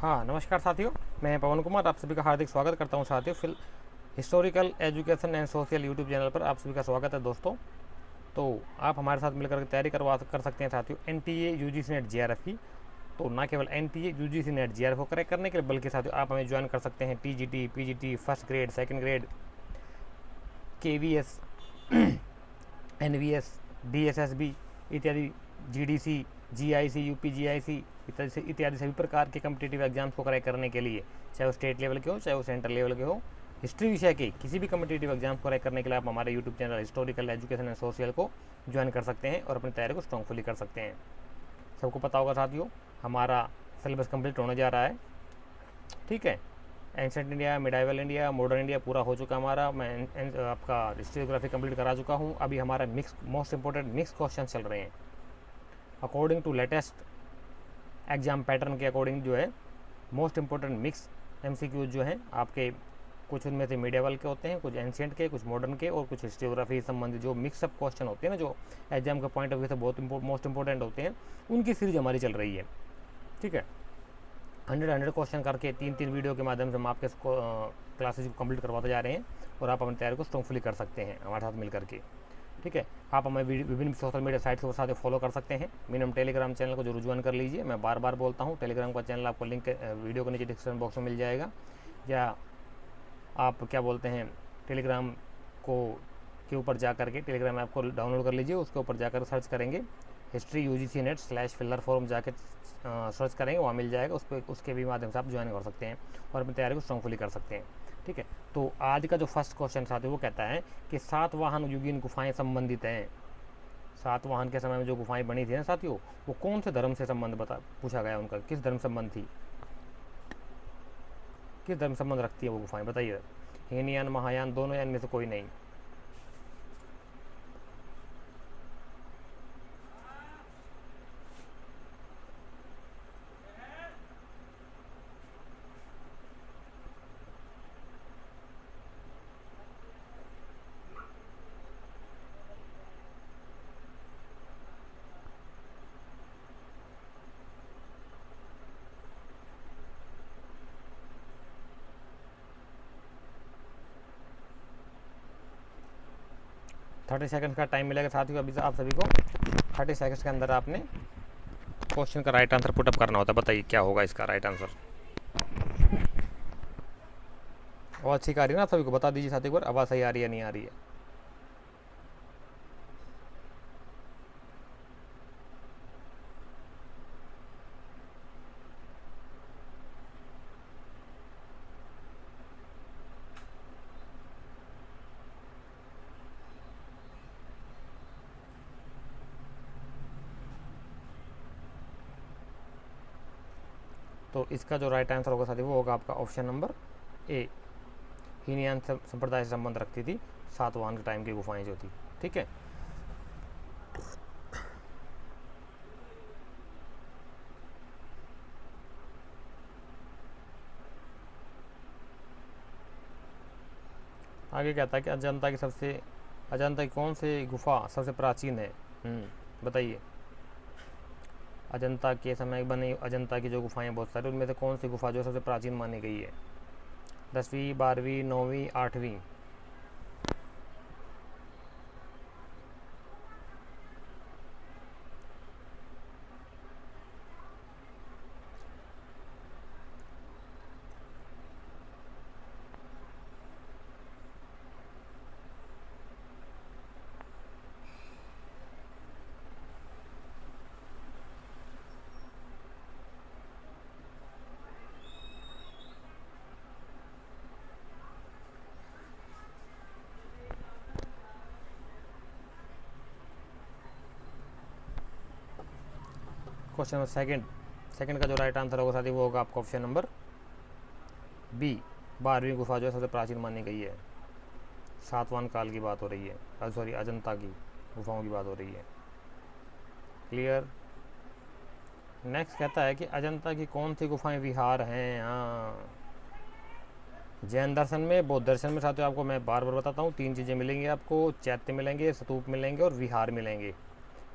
हाँ, नमस्कार साथियों। मैं पवन कुमार आप सभी का हार्दिक स्वागत करता हूँ साथियों। Historical education and social YouTube channel पर आप सभी का स्वागत है दोस्तों। तो आप हमारे साथ मिलकर तैयारी कर सकते हैं साथियों एनटीए यूजीसी नेट जीआरएफ की। तो ना केवल एनटीए यूजीसी नेट जीआरएफ को क्रैक करने के लिए, बल्कि साथियों आप हमें ज्वाइन कर सकते हैं TGT, PGT, first grade, second grade, KVS, NVS, DSSB इत्यादि, जीडीसी, जीआईसी, यूपीजीआईसी इत्यादि सभी प्रकार के कम्पिटिटिव एग्जाम्स को क्रैक करने के लिए, चाहे वो स्टेट लेवल के हो चाहे वो सेंट्रल लेवल के हो, हिस्ट्री विषय के किसी भी कम्पिटिटिव एग्जाम्स को क्रैक करने के लिए आप हमारे YouTube channel historical education and social को ज्वाइन कर सकते हैं और अपनी तैयारी को स्ट्रॉन्गफुली कर सकते हैं। सबको पता होगा साथियों, हमारा सिलेबस कंप्लीट होने जा रहा है। ठीक है, ancient India, medieval India, modern India पूरा हो चुका हमारा। मैं आपका हिस्टोग्राफी कंप्लीट करा चुका हूँ। अभी हमारा मोस्ट इंपॉर्टेंट मिक्स क्वेश्चन चल रहे हैं according to latest exam pattern के अकॉर्डिंग। जो है मोस्ट इंपॉर्टेंट मिक्स एमसीक्यूज जो हैं आपके, कुछ उनमें से मिडिवल के होते हैं, कुछ एंशिएंट के, कुछ मॉडर्न के और कुछ हिस्टोग्राफी संबंधित जो मिक्सअप क्वेश्चन होते हैं ना, जो एग्जाम के पॉइंट ऑफ व्यू से बहुत मोस्ट इंपॉर्टेंट होते हैं, उनकी सीरीज हमारी चल रही है। ठीक है, 100 क्वेश्चन करके 3 वीडियो के माध्यम से हम आपके क्लासेज को कंप्लीट करवाते जा रहे हैं और आप अपनी तैयारी को स्ट्रॉन्गफुली कर सकते हैं हमारे साथ मिल करके। ठीक है, आप हमें विभिन्न सोशल मीडिया साइट्स के साथ फॉलो कर सकते हैं। मिनिमम टेलीग्राम चैनल को जरूर ज्वाइन कर लीजिए। मैं बार बार बोलता हूँ, टेलीग्राम का चैनल आपको लिंक वीडियो के नीचे डिस्क्रिप्शन बॉक्स में मिल जाएगा, या आप क्या बोलते हैं टेलीग्राम को के ऊपर जा करके टेलीग्राम ऐप को डाउनलोड कर लीजिए। उसके ऊपर जाकर सर्च करेंगे history UGC net /filler forum, जाके सर्च करेंगे, वहाँ मिल जाएगा। उस पर उसके भी माध्यम से आप ज्वाइन कर सकते हैं और अपनी तैयारी को स्ट्रॉन्गफुली कर सकते हैं। ठीक है, तो आज का जो फर्स्ट क्वेश्चन साथियों वो कहता है कि सातवाहन युगीन गुफाएं संबंधित हैं। सातवाहन के समय में जो गुफाएं बनी थी ना साथियों, वो कौन से धर्म से संबंध पूछा गया, उनका किस धर्म संबंध थी, किस धर्म संबंध रखती है वो गुफाएं, बताइए। हीनयान, महायान, दोनों या इनमें से कोई नहीं। थर्टी सेकंड का टाइम मिलेगा साथियों। अभी आप सभी को 30 सेकंड्स के अंदर आपने क्वेश्चन का राइट आंसर पुटअप करना होता है। बताइए क्या होगा इसका राइट आंसर। आवाज़ ठीक आ रही है ना आप सभी को? बता दीजिए साथियों, एक बार आवाज़ सही आ रही है नहीं आ रही है। तो इसका जो राइट आंसर होगा साथियों वो होगा आपका ऑप्शन नंबर ए। हीनयान संप्रदाय से संबंध रखती थी सातवाहन के टाइम की गुफाएं जो थी। ठीक है, आगे कहता है कि अजंता की कौन सी गुफा सबसे प्राचीन है। बताइए। अजंता के समय बनी अजंता की जो गुफाएं बहुत सारी, उनमें से कौन सी गुफा जो सबसे प्राचीन मानी गई है? 10वीं, 12वीं, 9वीं, 8वीं? क्वेश्चन नंबर सेकंड का जो राइट आंसर होगा साथी वो होगा आपका ऑप्शन नंबर बी। 12वीं गुफा जो है सबसे प्राचीन मानी गई है। सातवाहन काल की बात हो रही है, सॉरी अजंता की गुफाओं की बात हो रही है। क्लियर। नेक्स्ट कहता है कि अजंता की कौन सी गुफाएं विहार हैं। हाँ, जैन दर्शन में, बौद्ध दर्शन में साथियों आपको मैं बार बार बताता हूँ 3 चीज़ें मिलेंगी आपको। चैत्य मिलेंगे, स्तूप मिलेंगे और विहार मिलेंगे।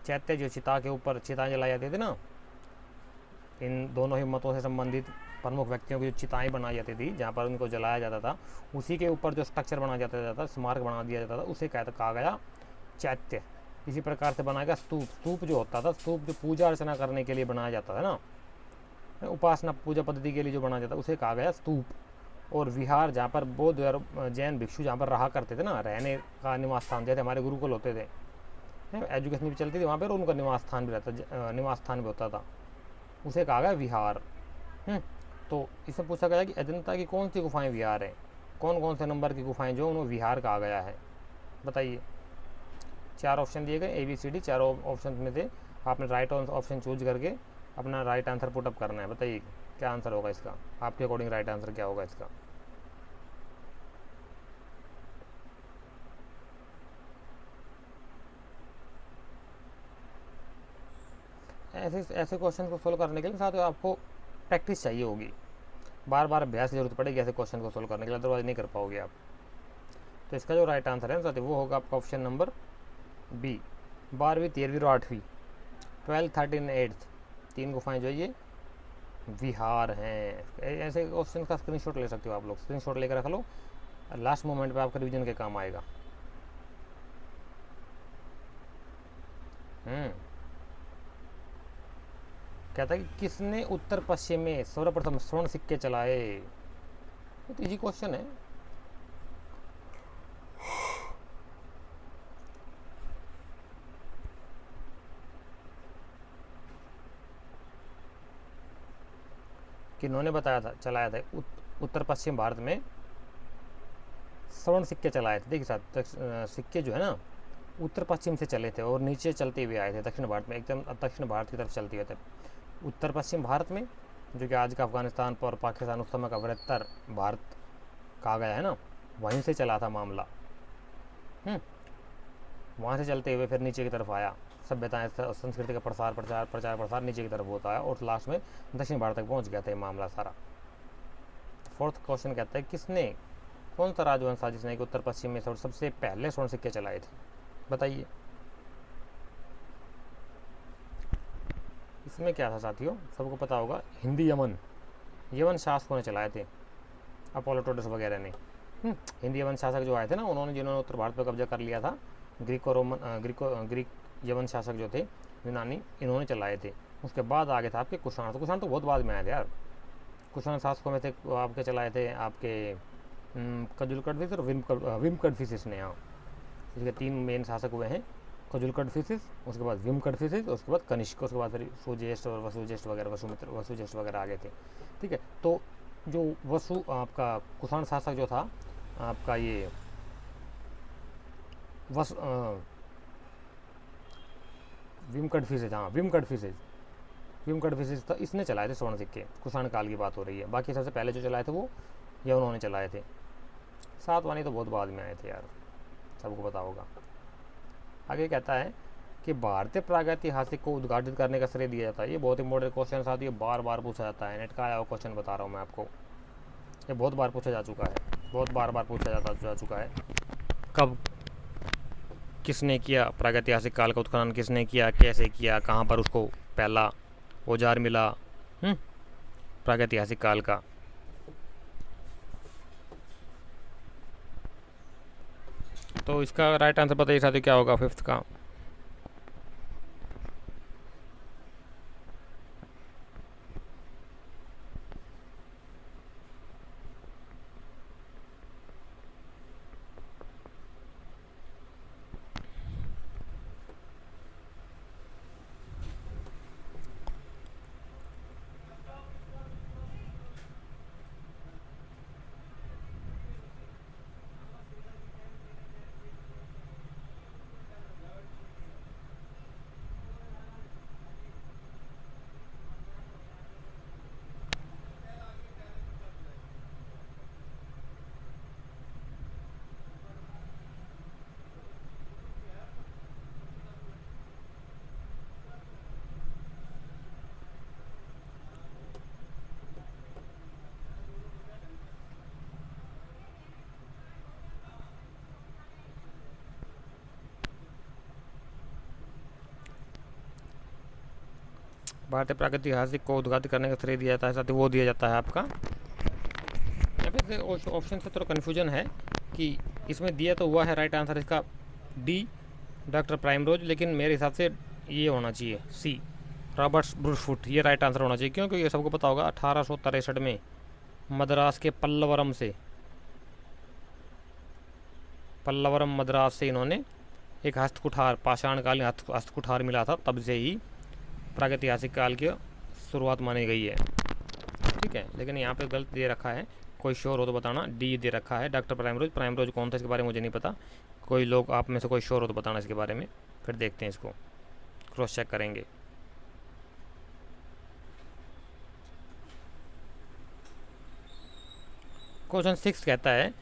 चैत्य जो चिता के ऊपर चिता जलाई जाती थी ना, इन दोनों ही मतों से संबंधित प्रमुख व्यक्तियों की जो चिताएं बनाई जाती थी, जहाँ पर उनको जलाया जाता था, उसी के ऊपर जो स्ट्रक्चर बनाया जाता था, स्मारक बना दिया जाता था, उसे कहा गया चैत्य। इसी प्रकार से बनाया गया स्तूप। स्तूप जो होता था, स्तूप जो पूजा अर्चना करने के लिए बनाया जाता था ना, उपासना पूजा पद्धति के लिए जो बनाया जाता उसे कहा गया स्तूप। और विहार, जहाँ पर बौद्ध और जैन भिक्षु जहाँ पर रहा करते थे ना, रहने का निवास स्थान, जैसे हमारे गुरुकुल होते थे, एजुकेशन भी चलती थी वहाँ पर, उनका निवास स्थान भी रहता, निवास स्थान भी होता था, उसे कहा गया विहार। तो इससे पूछा गया कि अजंता की कौन सी गुफाएं विहार है, कौन कौन से नंबर की गुफाएं जो उन्हें विहार कहा गया है, बताइए। 4 ऑप्शन दिए गए ABCD, चारों ऑप्शन में से आपने राइट ऑप्शन चूज करके अपना राइट आंसर पुटअप करना है। बताइए क्या आंसर होगा इसका, आपके अकॉर्डिंग राइट आंसर क्या होगा इसका। ऐसे क्वेश्चन को सोल्व करने के लिए साथ आपको प्रैक्टिस चाहिए होगी, बार बार अभ्यास की जरूरत पड़ेगी ऐसे क्वेश्चन को सोल्व करने के लिए, अदरवाइज नहीं कर पाओगे आप। तो इसका जो राइट आंसर है साथी वो होगा आपका ऑप्शन नंबर बी, 12वीं 13वीं और 8वीं, 12th 13 8th, 3 गुफाएं जो ये विहार हैं। ऐसे क्वेश्चन का स्क्रीनशॉट ले सकते हो आप लोग, स्क्रीनशॉट लेकर रख लो, लास्ट मोमेंट पे आपका रिवीजन के काम आएगा। कहता है कि किसने उत्तर पश्चिम में सर्वप्रथम स्वर्ण सिक्के चलाए। तो इजी क्वेश्चन है। किन्होंने बताया था, चलाया था उत्तर पश्चिम भारत में स्वर्ण सिक्के चलाए थे। देखिए साहब, सिक्के जो है ना उत्तर पश्चिम से चले थे और नीचे चलते हुए आए थे दक्षिण भारत में, एकदम दक्षिण भारत की तरफ चलते हुए थे। उत्तर पश्चिम भारत में, जो कि आज का अफगानिस्तान और पाकिस्तान, उस समय का बृहत्तर भारत कहा गया है ना, वहीं से चला था मामला। वहाँ से चलते हुए फिर नीचे की तरफ आया, सभ्यताएं संस्कृति का प्रसार नीचे की तरफ होता है, और लास्ट में दक्षिण भारत तक पहुँच गया था ये मामला सारा। फोर्थ क्वेश्चन कहता है किसने, कौन सा राजवंश था जिसने उत्तर पश्चिम में सबसे पहले स्वर्ण सिक्के चलाए थे, बताइए। इसमें क्या था साथियों, सबको पता होगा, हिंदी यमन शासकों ने चलाए थे, अपोलोटोडस वगैरह ने। हिंदी यमन शासक जो आए थे ना, उन्होंने जिन्होंने उत्तर भारत पर कब्जा कर लिया था, ग्रीक यमन शासक जो थे यूनानी, इन्होंने चलाए थे। उसके बाद आगे था आपके कुषाण। तो कुषाण तो बहुत बाद में आए थे यार। कुषाण शासकों में थे आपके चलाए थे आपके कजुल कड़फिस और विम कड़फिस ने। यहाँ इसके 3 मेन शासक हुए हैं, कजुल कड़फिस, उसके बाद विम कड़फिस, उसके बाद कनिष्क, उसके बाद फिर सुज्येष्ठ और वसुज्येष्ठ वगैरह, वसुज्येष्ठ वगैरह आगे थे। ठीक है, तो जो आपका कुषाण शासक जो था आपका ये विम कड़फिस था, इसने चलाए थे स्वर्ण सिक्के। कुषाण काल की बात हो रही है, बाकी सबसे पहले जो चलाए थे वो ये उन्होंने चलाए थे। सातवानी तो बहुत बाद में आए थे यार, सबको पता होगा। आगे कहता है कि भारतीय प्रागैतिहासिक को उद्घाटित करने का श्रेय दिया जाता है। ये बहुत इंपॉर्टेंट क्वेश्चन साथ ही बार बार पूछा जाता है, नेट का आया हुआ क्वेश्चन बता रहा हूँ मैं आपको, ये बहुत बार पूछा जा चुका है, बहुत बार पूछा जा चुका है। कब किसने किया प्रागैतिहासिक काल का उत्खनन, किसने किया, कैसे किया, कहाँ पर उसको पहला औजार मिला प्रागैतिहासिक काल का। तो इसका राइट आंसर बताइए साथी क्या होगा 5th का। भारतीय प्रागैतिहासिक को उद्घाटित करने का श्रेय दिया जाता है, साथ ही वो दिया जाता है आपका। यहाँ पे ऑप्शन से थोड़ा कन्फ्यूजन है कि इसमें दिया तो हुआ है राइट आंसर इसका डी डॉक्टर प्राइमरोज, लेकिन मेरे हिसाब से ये होना चाहिए सी रॉबर्ट्स ब्रूसफुट, ये राइट आंसर होना चाहिए। क्योंकि ये सबको पता होगा 1863 में मद्रास के पल्लवरम मद्रास से इन्होंने एक हस्तकुठार, पाषाणकालीन हस्तकुठार मिला था, तब से ही प्रागैतिहासिक काल की शुरुआत मानी गई है। ठीक है, लेकिन यहाँ पे गलत दे रखा है, कोई श्योर हो तो बताना। डी दे रखा है डॉक्टर प्राइमरोज। प्राइमरोज कौन था इसके बारे में मुझे नहीं पता, कोई लोग आप में से कोई श्योर हो तो बताना इसके बारे में, फिर देखते हैं, इसको क्रॉस चेक करेंगे। क्वेश्चन 6 कहता है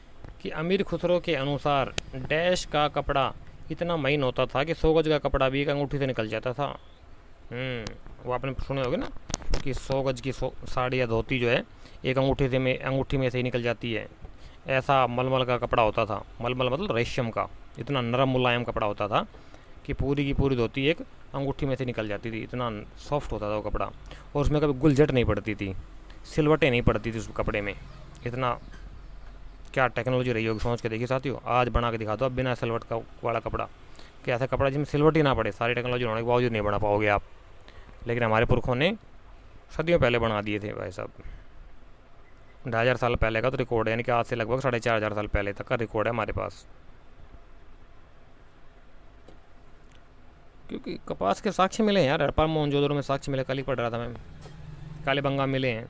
कि अमीर खुसरो के अनुसार डैश का कपड़ा इतना महीन होता था कि 100 गज का कपड़ा भी एक अंगूठी से निकल जाता था। वो आपने सुने होगे ना कि 100 गज की साड़ी या धोती जो है एक अंगूठी में से ही निकल जाती है। ऐसा मलमल का कपड़ा होता था, मलमल मतलब रेशम का, इतना नरम मुलायम कपड़ा होता था कि पूरी की पूरी धोती एक अंगूठी में से निकल जाती थी, इतना सॉफ्ट होता था वो कपड़ा। और उसमें कभी गुलझट नहीं पड़ती थी, सिलवटें नहीं पड़ती थी उस कपड़े में। इतना क्या टेक्नोलॉजी रही होगी, सोच के देखिए साथियों। आज बना के दिखा दो अब बिना सिलवट का वाला कपड़ा, कि ऐसा कपड़ा जिसमें सिलवट ही ना पड़े। सारी टेक्नोलॉजी होने के बावजूद नहीं बना पाओगे आप, लेकिन हमारे पुरखों ने सदियों पहले बना दिए थे भाई साहब। 2500 साल पहले का तो रिकॉर्ड है, यानी कि आज से लगभग 4500 साल पहले तक का रिकॉर्ड है हमारे पास। क्योंकि कपास के साक्ष्य मिले हैं यार, हड़प्पा मोहनजोदड़ो में साक्ष्य मिले, कल ही पढ़ रहा था मैं। कालीबंगा मिले हैं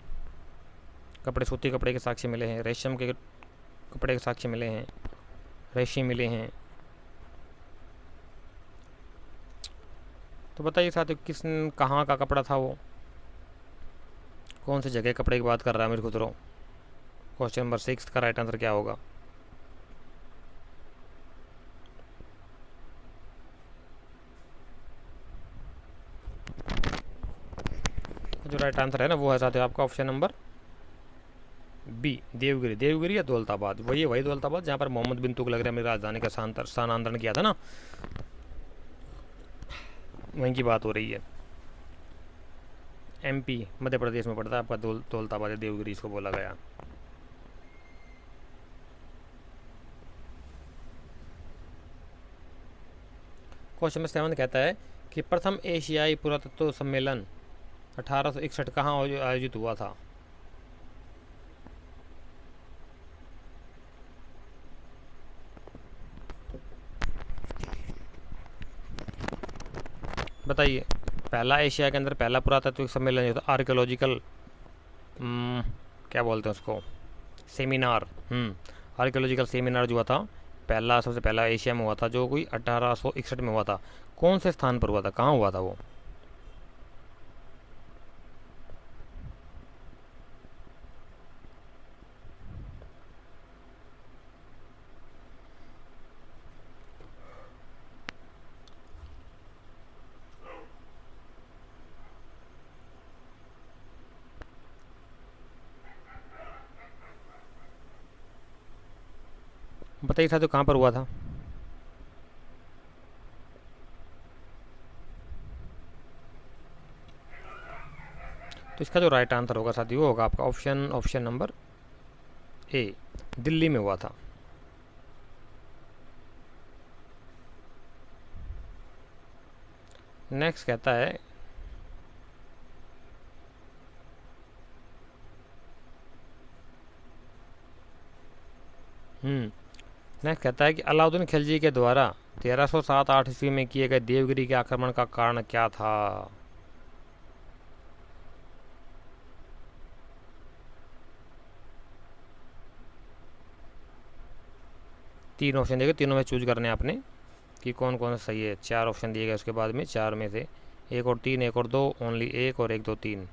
कपड़े, सूती कपड़े के साक्ष्य मिले हैं, रेशम के कपड़े के साक्ष्य मिले हैं, रेशमी मिले हैं। तो बताइए साथियों, कहाँ का कपड़ा था वो, कौन सी जगह कपड़े की बात कर रहा है अमीर खुसरो। क्वेश्चन नंबर 6 का राइट आंसर क्या होगा? जो राइट आंसर है ना वो है साथियों आपका option number B, Devagiri. Devagiri या दौलताबाद, वही दौलताबाद जहाँ पर मोहम्मद बिन तुगलक ने अपनी राजधानी का स्थानांतरण किया था ना, वहीं की बात हो रही है। एमपी मध्य प्रदेश में पड़ता है आपका दौलताबाद, देवगिरी इसको बोला गया। क्वेश्चन नंबर 7 कहता है कि प्रथम एशियाई पुरातत्व सम्मेलन 1861 कहाँ आयोजित हुआ था? बताइए। पहला एशिया के अंदर पहला पुरातात्विक सम्मेलन जो था, आर्कियोलॉजिकल क्या बोलते हैं उसको, सेमिनार, आर्कियोलॉजिकल सेमिनार जो हुआ था पहला, सबसे पहला एशिया में हुआ था, जो कोई 1861 में हुआ था। कौन से स्थान पर हुआ था, कहाँ हुआ था वो? बताइए था तो कहाँ पर हुआ था? तो इसका जो राइट आंसर होगा साथियों वो होगा आपका ऑप्शन नंबर ए, दिल्ली में हुआ था। नेक्स्ट कहता है नेक्स्ट कहता है कि अलाउद्दीन खिलजी के द्वारा 1307-8 ईस्वी में किए गए देवगिरी के आक्रमण का कारण क्या था? तीन ऑप्शन दिए गए, तीनों में चूज करने आपने कि कौन कौन सा सही है। 4 ऑप्शन दिए गए, उसके बाद में 4 में से 1 और 3, 1 और 2, ओनली 1 और 1, 2, 3।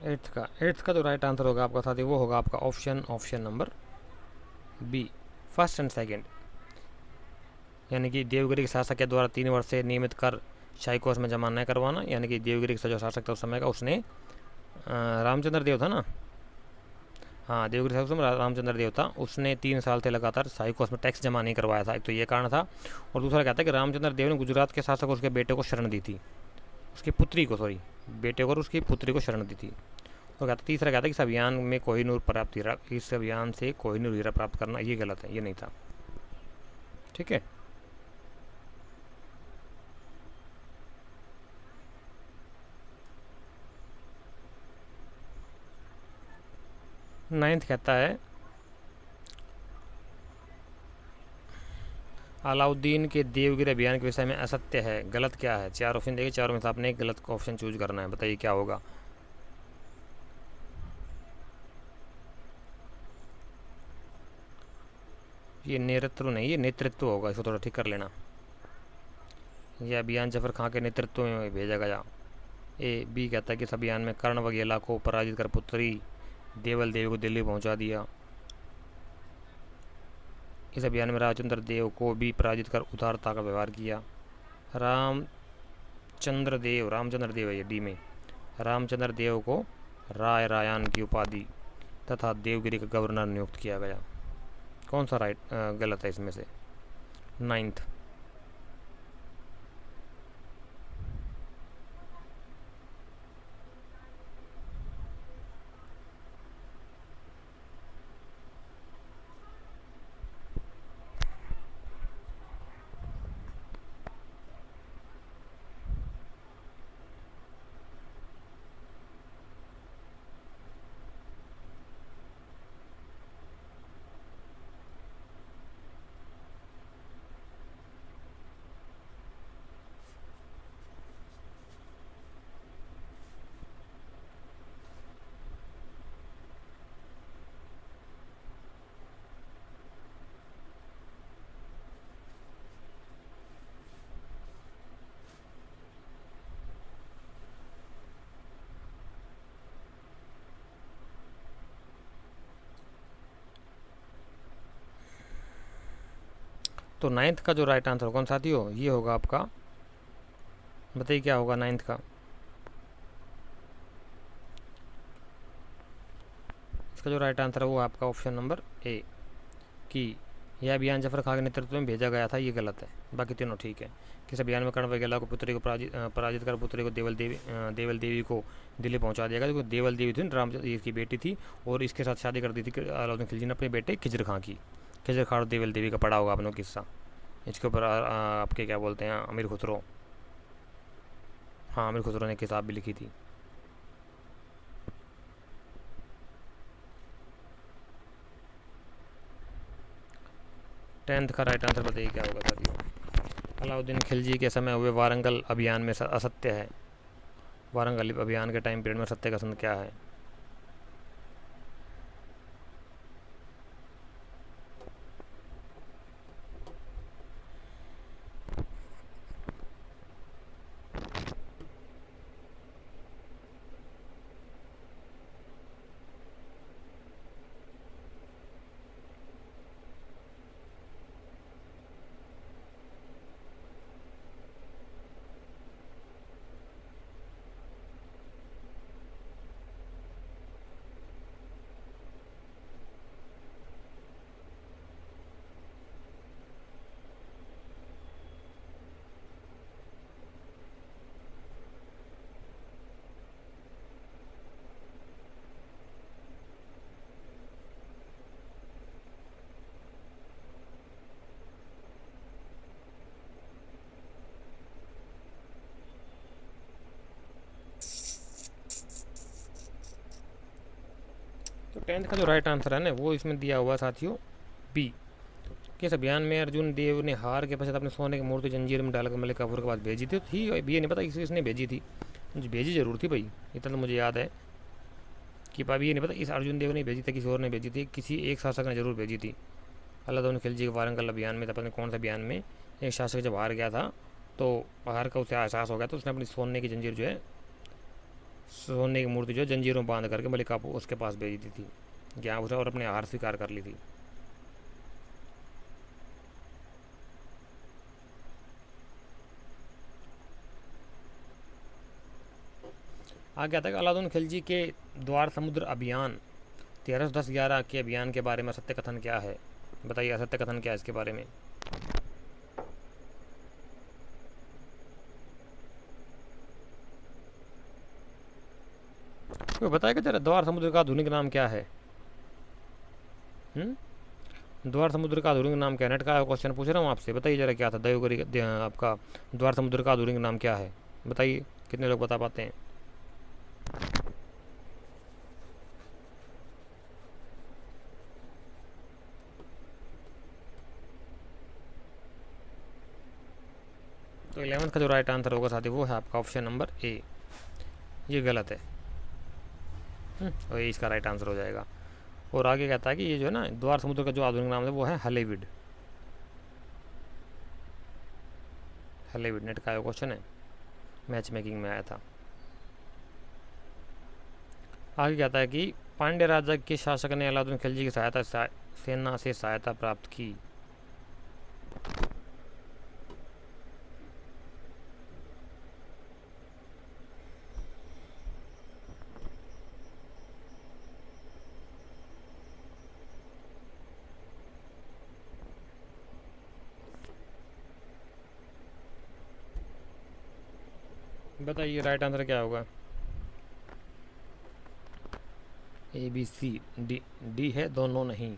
एट्थ का जो राइट आंसर होगा आपका साथी, वो होगा आपका option number B, first and second. यानी कि देवगिरी के शासक के द्वारा 3 वर्ष से नियमित कर शाही कोष में जमा न करवाना। यानी कि देवगिरी का जो शासक था उस समय का, उसने रामचंद्र देव था ना, हाँ देवगिरी शासक में रामचंद्र देव था, उसने 3 साल से लगातार शाही कोष में टैक्स जमा नहीं करवाया था। एक तो ये कारण था, और दूसरा कहता है कि रामचंद्र देव ने गुजरात के शासक उसके बेटे को शरण दी थी, उसकी पुत्री को, सॉरी बेटे को और उसकी पुत्री को शरण दी थी। और कहता तीसरा कहता है कि इस अभियान में कोहिनूर प्राप्त हीरा, इस अभियान से कोहिनूर हीरा प्राप्त करना, ये गलत है, ये नहीं था। ठीक है, नाइन्थ कहता है अलाउद्दीन के देवगिरी अभियान के विषय में असत्य है, गलत क्या है। 4 ऑप्शन देंगे, चारों में से आपने एक गलत ऑप्शन चूज करना है, बताइए क्या होगा। ये नेतृत्व नहीं, ये नेतृत्व होगा, इसको थोड़ा ठीक कर लेना। यह अभियान जफर खां के नेतृत्व में भेजा गया। ए बी कहता है कि इस अभियान में कर्ण वगेला को पराजित कर पुत्री देवल देवी को दिल्ली पहुंचा दिया। इस अभियान में रामचंद्र देव को भी पराजित कर उदारता का व्यवहार किया। रामचंद्र देव है ये डी में, रामचंद्र देव को राय रायान की उपाधि तथा देवगिरी का गवर्नर नियुक्त किया गया। कौन सा राइट गलत है इसमें से। नाइन्थ, तो नाइन्थ का जो राइट आंसर कौन साथी हो, ये होगा आपका, बताइए क्या होगा नाइन्थ का। इसका जो राइट आंसर है वो आपका ऑप्शन नंबर ए, कि यह अभियान जफर खां के नेतृत्व में भेजा गया था, ये गलत है। बाकी तीनों ठीक है। किस अभियान में कर्ण वगेला को पुत्री को पराजित कर पुत्री को देवल देवी को दिल्ली पहुंचा दिया गया। क्योंकि देवल देवी थी रामचंद्र की बेटी थी, और इसके साथ शादी कर दी थी अलाउद्दीन खिलजी ने अपने बेटे खिजर खां की। खिजर खां और देवल देवी का पढ़ा होगा आपने किस्सा, इसके ऊपर आपके क्या बोलते हैं अमीर खुसरो, हाँ अमीर खुसरो ने किताब भी लिखी थी। टेंथ का राइट आंसर बताइए क्या होगा साथियों। अलाउद्दीन खिलजी के समय हुए वारंगल अभियान में असत्य है। वारंगल अभियान के टाइम पीरियड में सत्य का संद क्या है। तो टेंथ का जो राइट आंसर है ना वो इसमें दिया हुआ साथियों बी। किस अभियान में अर्जुन देव ने हार के पश्चात अपने सोने की मूर्ति जंजीर में डालकर मलिक काफूर के पास भेजी थी। बी ये नहीं पता किसने भेजी थी, मुझे भेजी जरूर थी भाई, इतना तो मुझे याद है कि अभी ये नहीं पता इस अर्जुन देव ने भेजी थी किसी और ने भेजी थी, किसी एक शासक ने जरूर भेजी थी। अलाउद्दीन खिलजी के वारंगल अभियान में, पता नहीं कौन सा अभियान में, एक शासक जब हार गया था तो हार का उसे एहसास हो गया तो उसने अपनी सोने की जंजीर जो है सोने की मूर्ति जो जंजीरों में बांध करके मलिक काफूर उसके पास भेज दी थी ज्ञान उसे, और अपने हार स्वीकार कर ली थी। आगे आता है कि अलाउद्दीन खिलजी के द्वार समुद्र अभियान 1310-11 के अभियान के बारे में सत्य कथन क्या है? बताइए असत्य कथन क्या है इसके बारे में। कोई बताएगा जरा द्वार समुद्र का आधुनिक नाम क्या है? द्वार समुद्र का आधुनिक नाम क्या है? नेट का क्वेश्चन पूछ रहा हूँ आपसे, बताइए जरा क्या था देवगिरी आपका द्वार समुद्र का आधुनिक नाम क्या है? बताइए कितने लोग बता पाते हैं। तो 11th का जो राइट आंसर होगा साथी वो है आपका ऑप्शन नंबर ए, ये गलत है। और ये इसका राइट आंसर हो जाएगा। और आगे कहता है कि ये जो है ना द्वार समुद्र का जो आधुनिक नाम है वो है हलेविड। हलेविड नेट का क्वेश्चन है, मैच मेकिंग में आया था। आगे कहता है कि पांड्य राजा के शासक ने अलाउद्दीन खिलजी की सेना से सहायता प्राप्त की। बताइए राइट आंसर क्या होगा? A B C D, D है, दोनों नहीं।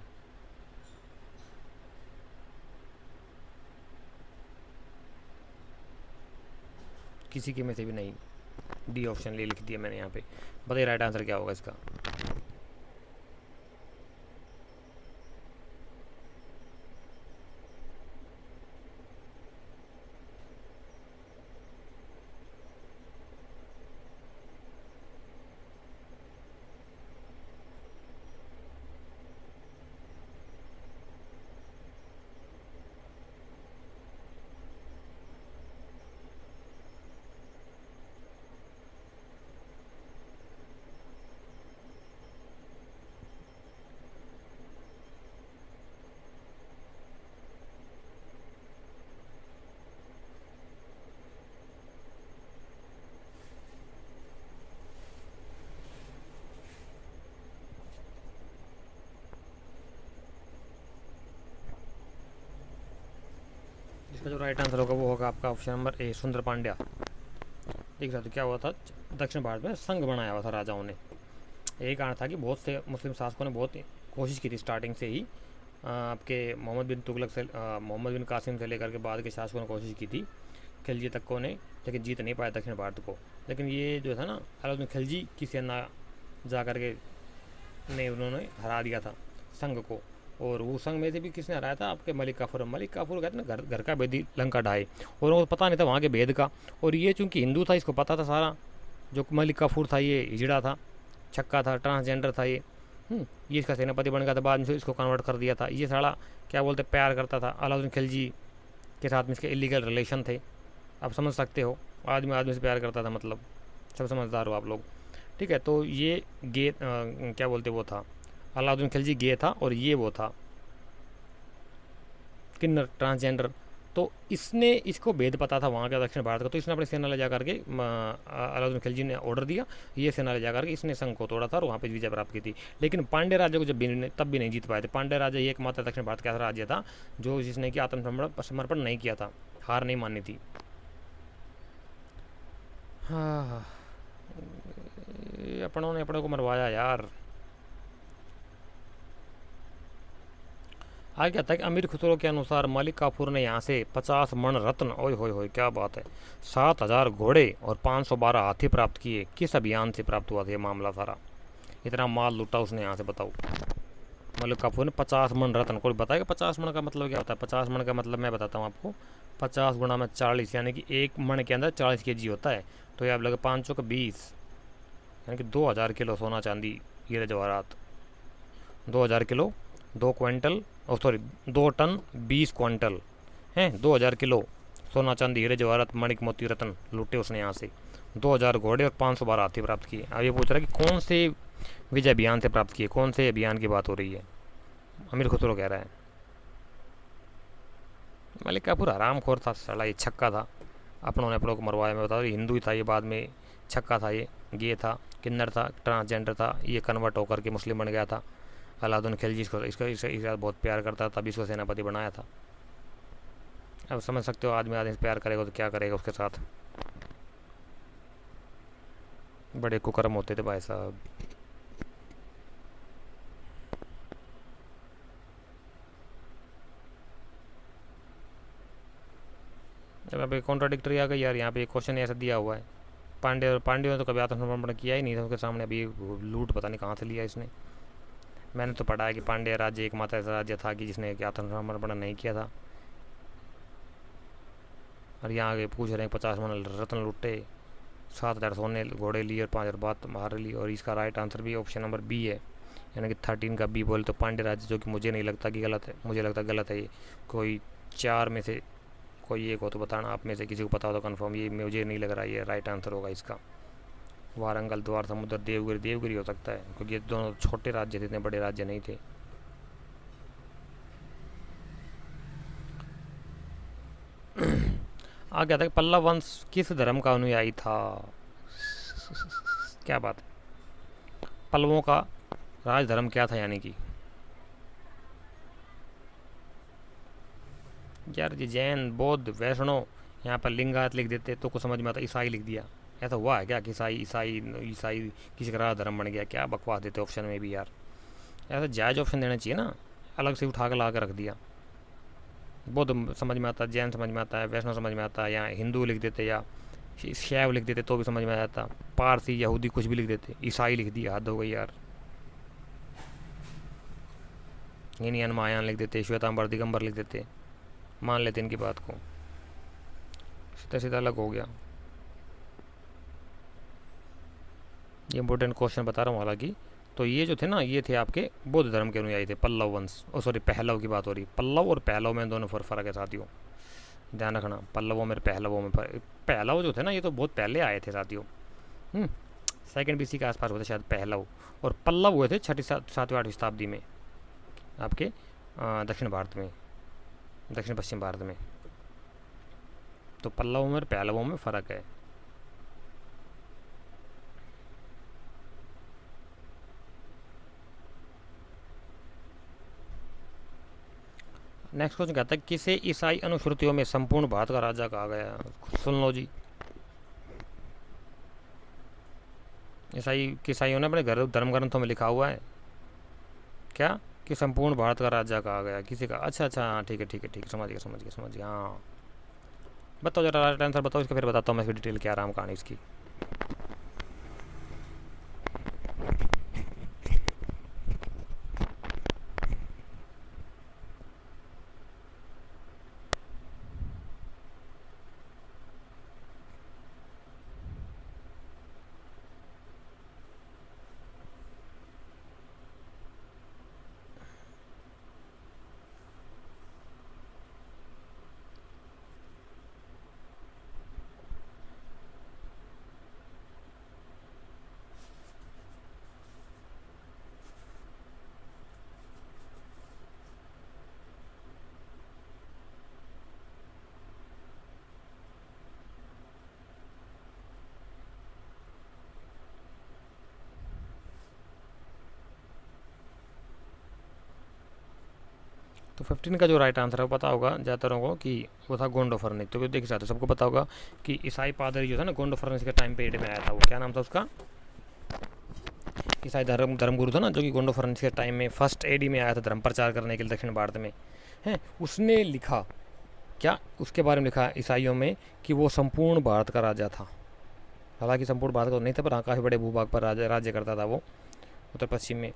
किसी के में से भी नहीं, डी ऑप्शन ले लिख दिया मैंने यहाँ पे। बताइए राइट आंसर क्या होगा इसका? इसका जो राइट आंसर होगा वो होगा आपका ऑप्शन नंबर ए, सुंदर पांड्या। देख सकते क्या हुआ था, दक्षिण भारत में संघ बनाया हुआ था राजाओं ने। यही कारण था कि बहुत से मुस्लिम शासकों ने बहुत कोशिश की थी स्टार्टिंग से ही, आपके मोहम्मद बिन तुगलक से मोहम्मद बिन कासिम से लेकर के बाद के शासकों ने कोशिश की थी खिलजी तक को ने, लेकिन जीत नहीं पाया दक्षिण भारत को। लेकिन ये जो था ना अलाउद्दीन खिलजी की सेना जा कर के ने उन्होंने हरा दिया था संघ को। और वो संघ में से भी किसने हराया था? आपके मलिक काफूर। मलिक काफूर कहते ना घर का भेदी लंका ढाए, और उनको पता नहीं था वहाँ के भेद का। और ये चूँकि हिंदू था इसको पता था सारा। जो मलिक काफूर था ये हिजड़ा था, छक्का था, ट्रांसजेंडर था ये। ये इसका सेनापति बन गया था, बाद में इसको कन्वर्ट कर दिया था। ये सारा क्या बोलते प्यार करता था अलाउद्दीन खिलजी के साथ में, इसके इलीगल रिलेशन थे। आप समझ सकते हो, आदमी से प्यार करता था, मतलब सब समझदार हो आप लोग। ठीक है, तो ये गे क्या बोलते वो था अलाउद्दीन खिलजी गे था, और ये वो था किन्नर ट्रांसजेंडर। तो इसने इसको भेद पता था वहाँ का दक्षिण भारत का, तो इसने अपनी सेना ले जा करके अलाउद्दीन खिलजी ने ऑर्डर दिया, ये सेना ले जा करके इसने संघ को तोड़ा था और वहाँ पे विजय प्राप्त की थी। लेकिन पांड्य राज्य को जब भी तब भी नहीं जीत पाए थे। पांड्य राज्य ये एकमात्र दक्षिण भारत का ऐसा राज्य था जो जिसने कि आत्मसमर्पण नहीं किया था, हार नहीं मानी थी। हाँ, अपनों ने अपनों को मरवाया यार। आगे कहता है कि अमीर खुसरो के अनुसार मलिक काफूर ने यहाँ से 50 मण रत्न, ओए होए होए क्या बात है, 7000 घोड़े और 512 हाथी प्राप्त किए। किस अभियान से प्राप्त हुआ था ये मामला सारा? इतना माल लूटा उसने यहाँ से, बताओ। मलिक काफूर ने 50 मण रत्न, कोई बताएगा 50 मण का मतलब क्या होता है? 50 मण का मतलब मैं बताता हूँ आपको, 50 गुणा में 40, यानी कि एक मण के अंदर 40 kg होता है। तो ये आप लगे 5 चौक 20, यानी कि 2000 किलो सोना चांदी हीरे जवाहरात। 2000 kilo 2 quintal, sorry 2 ton 20 quintal हैं, 2000 किलो सोना चांदी हीरे जवाहरात मणिक मोती रत्न लूटे उसने यहाँ से। 2000 घोड़े और 512 हाथी प्राप्त किए। अब ये पूछ रहा है कि कौन से विजय अभियान से प्राप्त किए, कौन से अभियान की बात हो रही है। अमीर खुसरो कह रहा है। मलिक काफूर हराम खोर था साला, ये छक्का था, अपनों ने अपनों को मरवाया। मैं बता रहा हिंदू ही था ये, बाद में छक्का था ये, गे था, किन्नर था, ट्रांसजेंडर था, ये कन्वर्ट होकर के मुस्लिम बन गया था। अलाउद्दीन खिलजी इसको इसका बहुत प्यार करता था, तभी इसको सेनापति बनाया था। अब समझ सकते हो आदमी आदमी से प्यार करेगा तो क्या करेगा उसके साथ। बड़े कुकर्म होते थे भाई साहब। अब पे कॉन्ट्राडिक्टरी आ गई यार, यहाँ पे क्वेश्चन ऐसा दिया हुआ है। पांड्यों ने तो कभी आत्मसमर्पण किया ही नहीं था उसके सामने, अभी लूट पता नहीं कहाँ से लिया इसने। मैंने तो पढ़ा है कि पांड्य राज्य एकमात्र ऐसा राज्य था कि जिसने आत्मसमर्पण नहीं किया था। और यहाँ आगे पूछ रहे हैं 50 मन रत्न लुटे, 7000 सोने घोड़े लिए और 5000 बात मार ली। और इसका राइट आंसर भी ऑप्शन नंबर बी है, यानी कि 13 का बी बोले तो पांड्य राज्य, जो कि मुझे नहीं लगता कि गलत है, मुझे लगता गलत है ये। कोई 4 में से कोई एक हो तो बताना, आप में से किसी को पता हो तो कन्फर्म। ये मुझे नहीं लग रहा ये राइट आंसर होगा इसका। वारंगल, द्वार समुद्र, देवगिरी, देवगिरी हो सकता है क्योंकि ये दोनों छोटे राज्य थे, इतने बड़े राज्य नहीं थे। आ गया था कि पल्लव वंश किस धर्म का अनुयायी था। क्या बात है, पल्लवों का राज धर्म क्या था, यानी कि यार ये जैन, बौद्ध, वैष्णव, यहाँ पर लिंगायत लिख देते तो कुछ समझ में आता, ईसाई लिख दिया। ऐसा हुआ है क्या कि ईसाई ईसाई ईसाई किसी का राज धर्म बन गया, क्या बकवास देते ऑप्शन में भी यार। ऐसा जायज़ ऑप्शन देना चाहिए ना, अलग से उठा कर ला कर रख दिया। बौद्ध समझ में आता, जैन समझ में आता है, वैष्णव समझ में आता है, या हिंदू लिख देते या शैव लिख देते तो भी समझ में आ जाता। पारसी यहूदी कुछ भी लिख देते, ईसाई लिख दिया, हद हो गई यार। हीनयान महायान लिख देते, श्वेतांबर दिगंबर लिख देते, मान लेते इनकी बात को, सीधा सीधा अलग हो गया। ये इंपॉर्टेंट क्वेश्चन बता रहा हूँ हालांकि। तो ये जो थे ना, ये थे आपके बौद्ध धर्म के अनुयायी थे, पल्लव वंश। ओ सॉरी, पहलव की बात हो रही। पल्लव और पहलव में दोनों फ़र्क है साथियों, ध्यान रखना। पल्लवों में पहलवों में फर्क। पहलव जो थे ना ये तो बहुत पहले आए थे साथियों, 2nd BC के आसपास हुए थे शायद पहलव। और पल्लव हुए थे 6ठी 7वीं 8वीं शताब्दी में आपके दक्षिण भारत में, दक्षिण पश्चिम भारत में। तो पल्लवों में और पहलवों में फ़र्क है। नेक्स्ट क्वेश्चन कहता है किसे ईसाई अनुश्रुतियों में संपूर्ण भारत का राजा कहा गया। सुन लो जी, ईसाइयों ने अपने धर्म ग्रंथों में लिखा हुआ है क्या कि संपूर्ण भारत का राजा कहा गया किसी का। अच्छा अच्छा, हाँ ठीक है ठीक है ठीक है, समझ गया समझ गया समझ गया। हाँ बताओ जरा राइट आंसर बताओ इसका, फिर बताता हूँ मैं इसकी डिटेल क्या आराम कहानी इसकी। तो 15 का जो राइट आंसर है वो पता होगा ज़्यादातर को कि वो था गोंडोफर्निक। तो देख सकते सबको पता होगा कि ईसाई पादरी जो था ना गोंडोफर्निक के टाइम पीरियड में आया था। वो क्या नाम था उसका, ईसाई धर्मगुरु था ना जो कि गोंडोफर्निक के टाइम में फर्स्ट AD में आया था धर्म प्रचार करने के लिए दक्षिण भारत में है। उसने लिखा क्या, उसके बारे में लिखा ईसाइयों में कि वो संपूर्ण भारत का राजा था। हालांकि संपूर्ण भारत का नहीं था पर हाँ काफ़ी बड़े भूभाग पर राज्य करता था वो उत्तर पश्चिम में।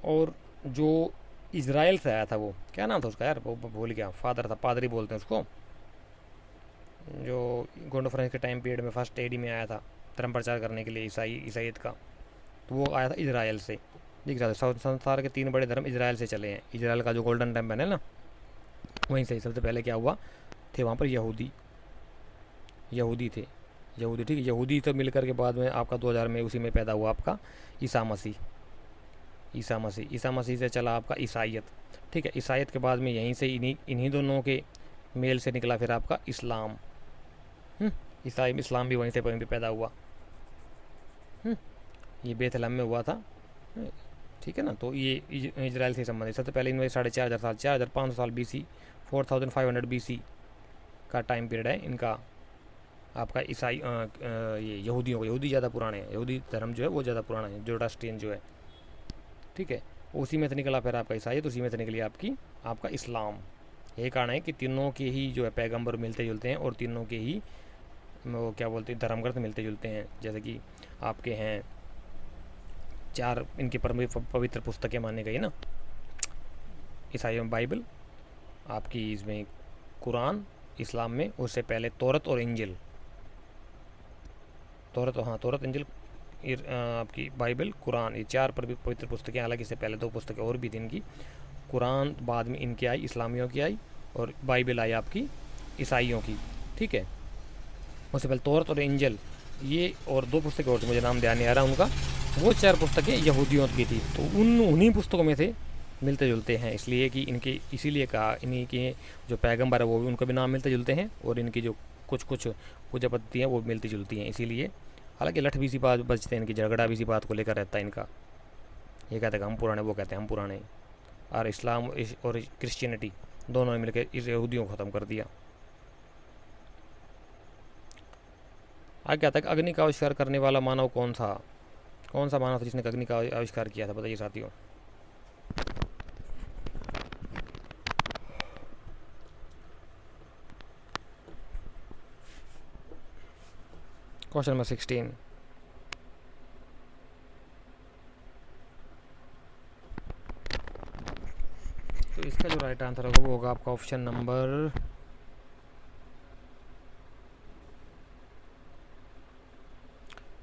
और जो इजराइल से आया था वो क्या नाम था उसका यार, वो भूल गया, फादर था, पादरी बोलते हैं उसको, जो गोंडोफरेंस के टाइम पीरियड में फर्स्ट AD में आया था धर्म प्रचार करने के लिए ईसाईयत का। तो वो आया था इजराइल से। देख सकते संसार के 3 बड़े धर्म इजराइल से चले हैं। इजराइल का जो गोल्डन टेम्पल है ना, वहीं से सबसे पहले क्या हुआ थे वहाँ पर यहूदी थे, यहूदी, ठीक है। यहूदी तो मिलकर के बाद में आपका 2000 में उसी में पैदा हुआ आपका ईसा मसीह से चला आपका ईसाइयत, ठीक है। ईसाइयत के बाद में यहीं से इन्हीं दोनों के मेल से निकला फिर आपका इस्लाम। इस्लाम भी वहीं पे पैदा हुआ। ये बेथलहम में हुआ था, ठीक है ना। तो ये इजराइल से संबंधित सबसे पहले इनमें 4500 साल 4500 साल BC 4500 BC का टाइम पीरियड है इनका आपका ईसाई ये यहूदियों को। यहूदी ज़्यादा पुराने हैं, यहूदी धर्म जो है वो ज़्यादा पुराना है, जोरास्ट्रियन जो है, ठीक है। उसी में से निकला फिर आपका ईसाइयत, उसी में से निकली आपका इस्लाम। यही कारण है कि तीनों के ही जो है पैगंबर मिलते जुलते हैं और तीनों के ही वो क्या बोलते हैं धर्मग्रंथ मिलते जुलते हैं। जैसे कि आपके हैं 4 इनकी पवित्र पुस्तकें मानी गई ना, ईसाइयों में बाइबल, आपकी इसमें कुरान, इस्लाम में उससे पहले तौरत और इंजिल। तौरत इंजिल, आपकी बाइबल, कुरान, ये 4 पवित्र पुस्तकें। हालांकि इससे पहले 2 पुस्तकें और भी थी इनकी। कुरान बाद में इनकी आई, इस्लामियों की आई, और बाइबल आई आपकी ईसाइयों की, ठीक है। उससे पहले तौरत और इंजिल, ये और 2 पुस्तकें और थी, मुझे नाम ध्यान नहीं आ रहा उनका। वो 4 पुस्तकें यहूदियों की थी। तो उन्हीं पुस्तकों में से मिलते जुलते हैं, इसलिए कि इनके इसीलिए कहा इन्हीं के जो पैगंबर है वो भी उनका भी नाम मिलते जुलते हैं, और इनकी जो कुछ पूजा पद्धति हैं वो मिलती जुलती हैं, इसीलिए। हालांकि लठ भी सी बात बचते हैं इनकी, झगड़ा भी सी बात को लेकर रहता है इनका। ये कहते हैं हम पुराने, वो कहते हैं हम पुराने। और इस्लाम और क्रिश्चियनिटी दोनों ने मिलकर इस यहूदियों को ख़त्म कर दिया। आगे क्या था, अग्नि का आविष्कार करने वाला मानव कौन सा मानव था जिसने अग्नि का आविष्कार किया था, बताइए साथियों। Question number 16। तो इसका जो राइट आंसर होगा वो होगा आपका ऑप्शन नंबर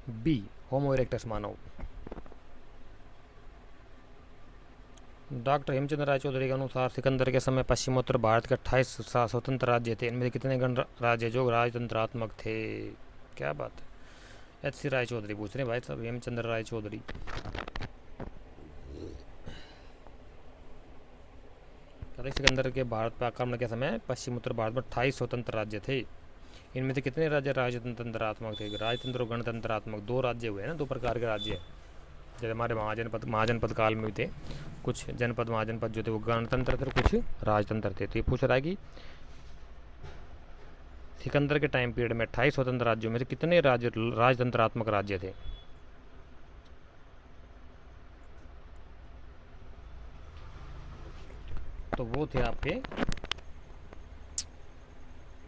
बी, होमो इरेक्टस मानव। डॉक्टर हेमचंद राय चौधरी के अनुसार सिकंदर के समय पश्चिमोत्तर भारत के 28 स्वतंत्र राज्य थे, इनमें से कितने गणराज्य जो राजतंत्रात्मक थे। क्या बात है, HC राय चौधरी पूछ रहे हैं भाई साहब, हेमचंद्र राय चौधरी। सिकंदर के भारत पर आक्रमण के समय पश्चिमोत्तर भारत में 28 स्वतंत्र राज्य थे, इनमें से कितने राज्य राजतंत्रात्मक थे। राजतंत्र और गणतंत्रात्मक 2 राज्य हुए ना, 2 प्रकार के राज्य। जैसे हमारे महाजनपद काल में भी थे, कुछ जनपद महाजनपद जो थे वो गणतंत्र थे, कुछ राजतंत्र थे। तो ये पूछ रहा है कि सिकंदर के टाइम पीरियड में 28 स्वतंत्र राज्यों में से कितने राजतंत्रात्मक राज्य थे। तो वो थे आपके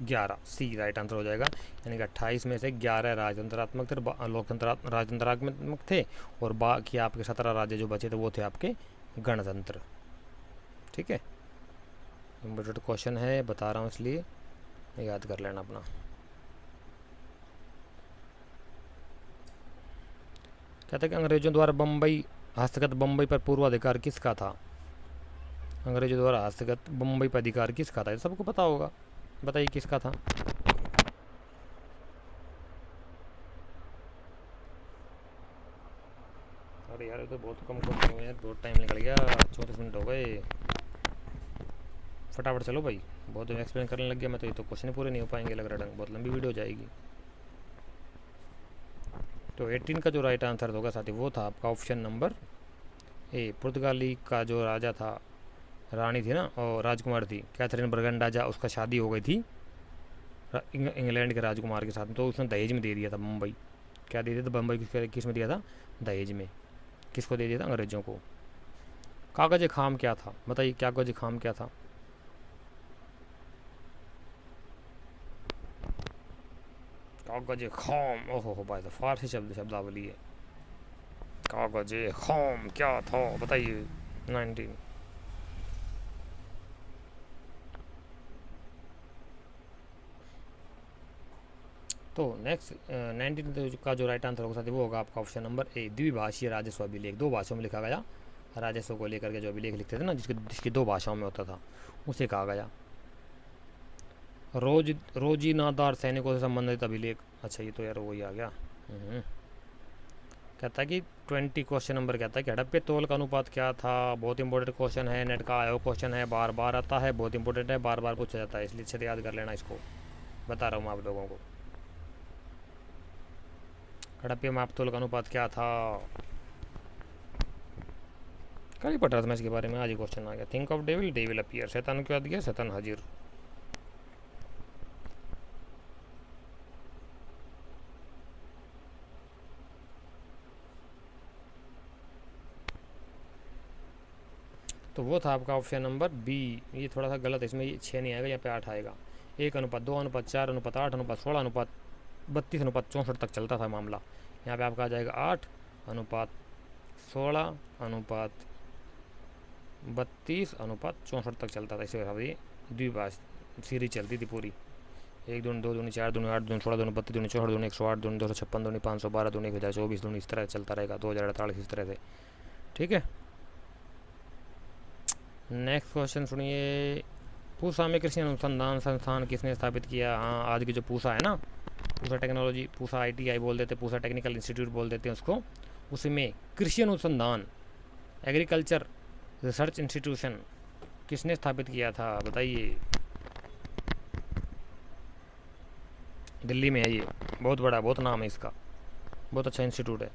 11, C राइट आंसर हो जाएगा। यानी कि 28 में से 11 राजतंत्रात्मक थे, राजतंत्रात्मक थे, और बाकी आपके 17 राज्य जो बचे थे वो थे आपके गणतंत्र, ठीक है। इम्पोर्टेंट क्वेश्चन है, बता रहा हूँ इसलिए याद कर लेना अपना। कहते हैं कि अंग्रेजों द्वारा हस्तगत बम्बई पर पूर्वाधिकार किसका था। अंग्रेजों द्वारा हस्तगत बम्बई पर अधिकार किसका था, ये सबको पता होगा, बताइए किसका था। अरे यार ये तो बहुत कम क्वेश्चन हुए हैं, बहुत टाइम निकल गया, 34 मिनट हो गए। फटाफट चलो भाई, बहुत एक्सप्लेन करने लग गया मैं, तो ये तो क्वेश्चन पूरे नहीं हो पाएंगे लग रहा है, बहुत लंबी वीडियो हो जाएगी। तो 18 का जो राइट आंसर होगा साथी वो था आपका ऑप्शन नंबर ए। पुर्तगाली का जो राजा था, रानी थी ना, और राजकुमार थी कैथरीन बरगंडाजा, उसका शादी हो गई थी इंग्लैंड के राजकुमार के साथ, तो उसने दहेज में दे दिया था मुंबई। क्या दे दिया था बम्बई, किस में दिया था, दहेज में। किसको दे दिया था, अंग्रेजों को। कागज खाम क्या था, बताइए कागज खाम क्या था। कागज खाम, ओहो भाई, तो फारसी शब्दावली है। कागज खाम क्या था बताइए। 19। तो नेक्स्ट 19 का जो राइट आंसर होगा साथी वो होगा आपका ऑप्शन नंबर ए, द्विभाषीय राजस्व अभिलेख। 2 भाषाओं में लिखा गया राजस्व को लेकर के जो अभिलेख लिखते थे ना, जिसकी 2 भाषाओं में होता था, उसे कहा गया। रोजीनादार सैनिकों से संबंधित अभिलेख। अच्छा ये तो यार वही आ गया। कहता है कि 20 क्वेश्चन नंबर कहता है कि हड़प्पा तौल का अनुपात क्या था। बहुत इंपॉर्टेंट क्वेश्चन है, नेट का आया हुआ क्वेश्चन है, बार बार आता है, बहुत इंपॉर्टेंट है, बार बार पूछा जाता है, इसलिए अच्छे से याद कर लेना इसको, बता रहा हूँ मैं आप लोगों को। हड़प्पा माप तौल का अनुपात क्या था। कल ही पढ़ रहा था मैं इसके बारे में, आज ही क्वेश्चन आ गया। Think of devil, devil appear. शैतान क्या दिया, शैतान हाजिर। तो वो था आपका ऑप्शन नंबर बी। ये थोड़ा सा गलत है, इसमें ये 6 नहीं आएगा, यहाँ पे 8 आएगा। 1:2:4:8:16:32:64 तक चलता था मामला। यहाँ पे आपका आ जाएगा 8:16:32:64 तक चलता था। इस हिसाब से द्विभाष सीरीज चलती थी पूरी। 1 दूनी 2 दूनी 4 दूनी 8 दूनी 16 दूनी 32 दूनी 64 दूनी 108 दूनी 256 दूनी 512 दूनी 1024 दूनी, इस तरह चलता रहेगा। 2048 इस तरह से। ठीक है, नेक्स्ट क्वेश्चन सुनिए। पूसा में कृषि अनुसंधान संस्थान किसने स्थापित किया। हाँ, आज की जो पूसा है ना, पूसा टेक्नोलॉजी, पूसा ITI बोल देते, पूसा टेक्निकल इंस्टीट्यूट बोल देते हैं उसको। उसमें कृषि अनुसंधान, एग्रीकल्चर रिसर्च इंस्टीट्यूशन किसने स्थापित किया था, बताइए। दिल्ली में है ये, बहुत बड़ा, बहुत नाम है इसका, बहुत अच्छा इंस्टीट्यूट है।